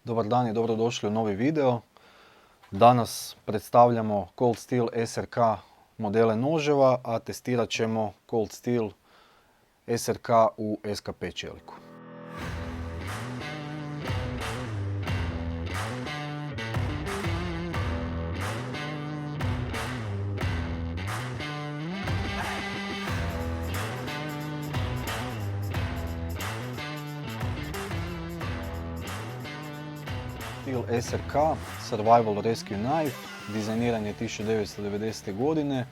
Dobar dan i dobrodošli u novi video. Danas predstavljamo Cold Steel SRK modele noževa, a testirat ćemo Cold Steel SRK u SKP čeliku. Steel SRK Survival Rescue Knife dizajniran je 1990. godine.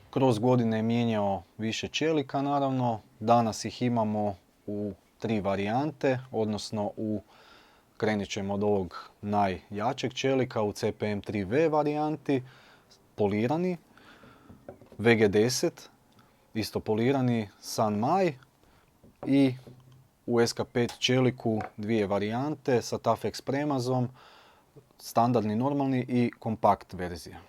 Kroz godine je mijenjao više čelika naravno. Danas ih imamo u 3 varijante, odnosno krenut ćemo od ovog najjačeg čelika u CPM 3V varijanti, polirani, VG10, isto polirani, San Mai i u SK5 čeliku dvije varijante sa Taffex premazom, standardni normalni i kompakt verzija.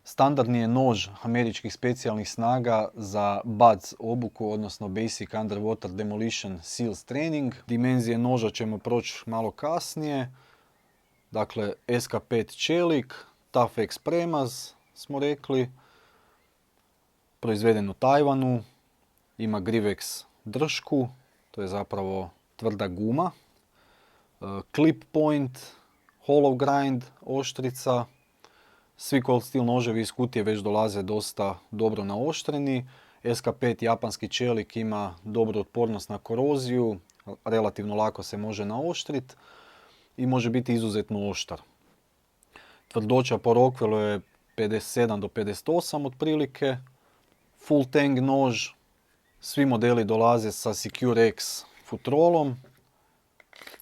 Standardni je nož američkih specijalnih snaga za BUD/S obuku, odnosno Basic Underwater Demolition Seals Training. Dimenzije noža ćemo proći malo kasnije. Dakle, SK5 čelik, Taffex premaz smo rekli, proizveden u Tajvanu, ima Grivex držku, to je zapravo tvrda guma, clip point, hollow grind, oštrica. Svi Cold Steel noževi iz kutije već dolaze dosta dobro naoštreni. SK5 japanski čelik ima dobru otpornost na koroziju, relativno lako se može naoštriti i može biti izuzetno oštar. Tvrdoća po Rockwellu je 57 do 58 otprilike. Full tang nož. Svi modeli dolaze sa SecureX futrolom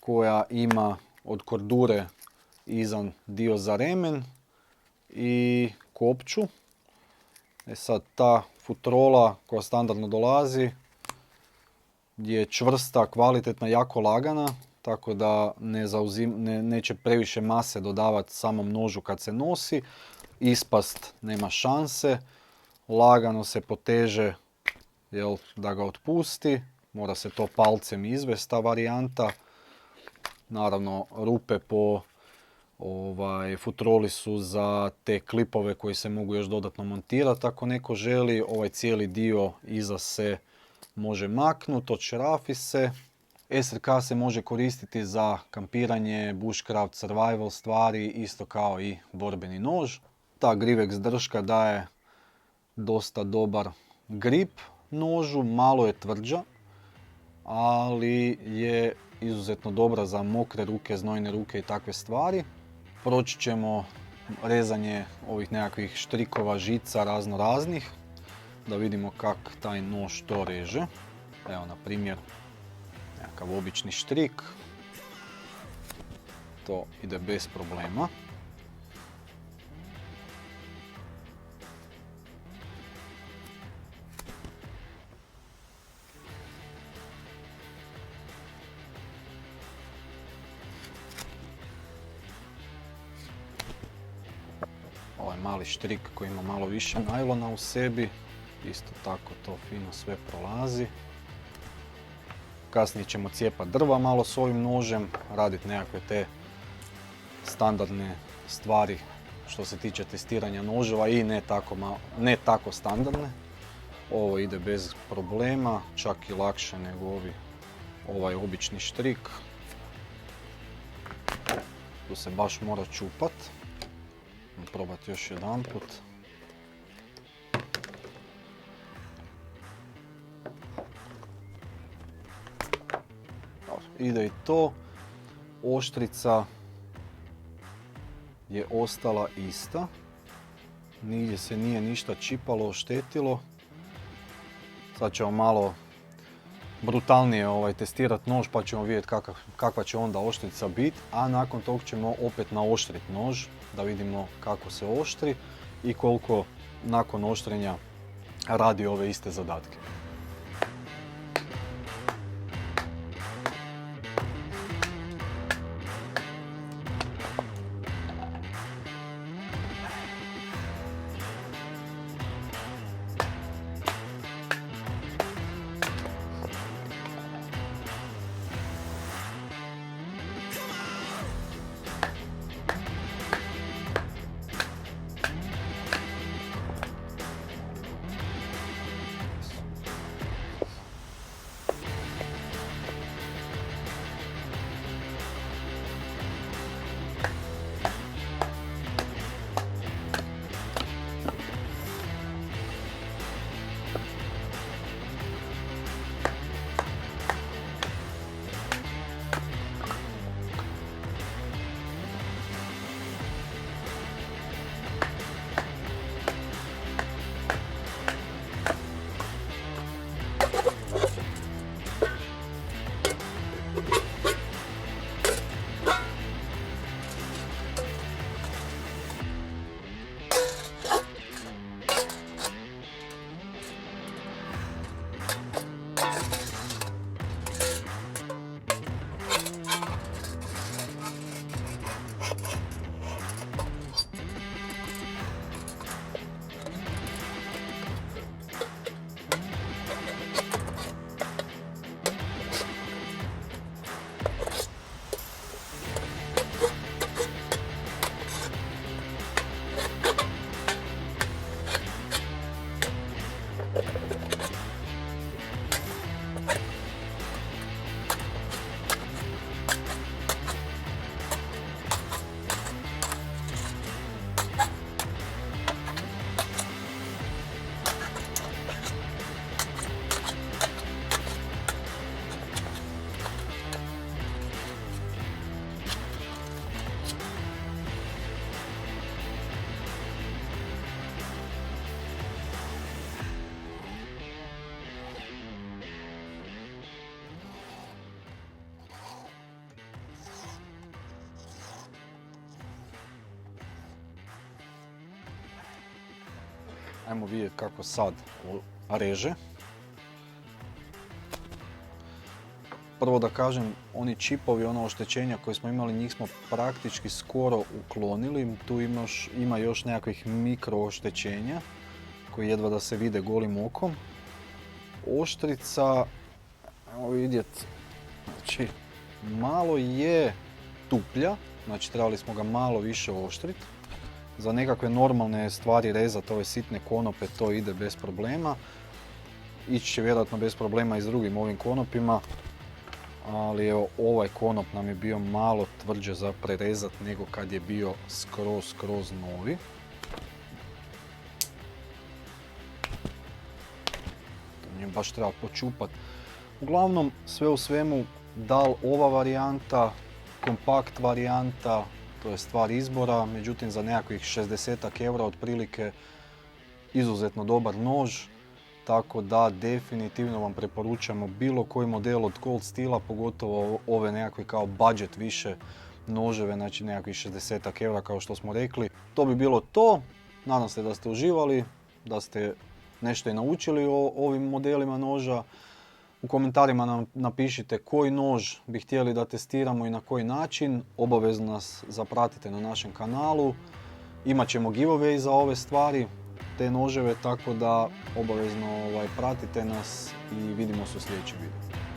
koja ima od kordure izan dio za remen i kopču. Sad ta futrola koja standardno dolazi je čvrsta, kvalitetna, jako lagana, tako da neće previše mase dodavati samom nožu kad se nosi. Ispast nema šanse, lagano se poteže da ga otpusti, mora se to palcem izvesti ta varijanta. Naravno rupe po futroli su za te klipove koji se mogu još dodatno montirati ako neko želi. Ovaj cijeli dio iza se može maknuti, odšrafi se. SRK se može koristiti za kampiranje, bushcraft, survival stvari, isto kao i borbeni nož. Ta Grivex držka daje dosta dobar grip nožu, malo je tvrđa, ali je izuzetno dobra za mokre ruke, znojne ruke i takve stvari. Proći ćemo rezanje ovih nekakvih štrikova, žica razno raznih, da vidimo kako taj nož to reže. Evo na primjer nekakav obični štrik, to ide bez problema. Ovaj mali štrik koji ima malo više najlona u sebi, isto tako to fino sve prolazi. Kasnije ćemo cijepati drva malo s ovim nožem, raditi nekakve te standardne stvari što se tiče testiranja noževa i ne tako standardne. Ovo ide bez problema, čak i lakše nego ovaj obični štrik. Tu se baš mora čupat. Probati još jedan put. Ide i to. Oštrica je ostala ista. Nigdje se nije ništa čipalo, oštetilo. Sad ćemo malo brutalnije testirati nož pa ćemo vidjeti kakva će onda oštrica biti, a nakon tog ćemo opet naoštriti nož da vidimo kako se oštri i koliko nakon oštrenja radi ove iste zadatke. Ajmo vidjeti kako sad reže. Prvo da kažem, oni čipovi, ono oštećenja koje smo imali, njih smo praktički skoro uklonili. Tu ima još nekakvih mikro oštećenja koji jedva da se vide golim okom. Oštrica, evo vidjeti, znači malo je tuplja, znači trebali smo ga malo više oštriti. Za nekakve normalne stvari rezati ove sitne konope to ide bez problema. Ići će vjerojatno bez problema i s drugim ovim konopima. Ali evo, ovaj konop nam je bio malo tvrđe za prerezat nego kad je bio skroz novi. To nije baš treba počupat. Uglavnom, sve u svemu, da li ova varijanta, kompakt varijanta, to je stvar izbora, međutim za nekakvih 60 eura otprilike izuzetno dobar nož. Tako da definitivno vam preporučamo bilo koji model od Cold Steela, pogotovo ove nekakve kao budget više noževe, znači nekakvih 60 eura kao što smo rekli. To bi bilo to. Nadam se da ste uživali, da ste nešto i naučili o ovim modelima noža. U komentarima nam napišite koji nož bi htjeli da testiramo i na koji način. Obavezno nas zapratite na našem kanalu. Imat ćemo giveaway za ove stvari, te noževe, tako da obavezno pratite nas i vidimo se u sljedećem videu.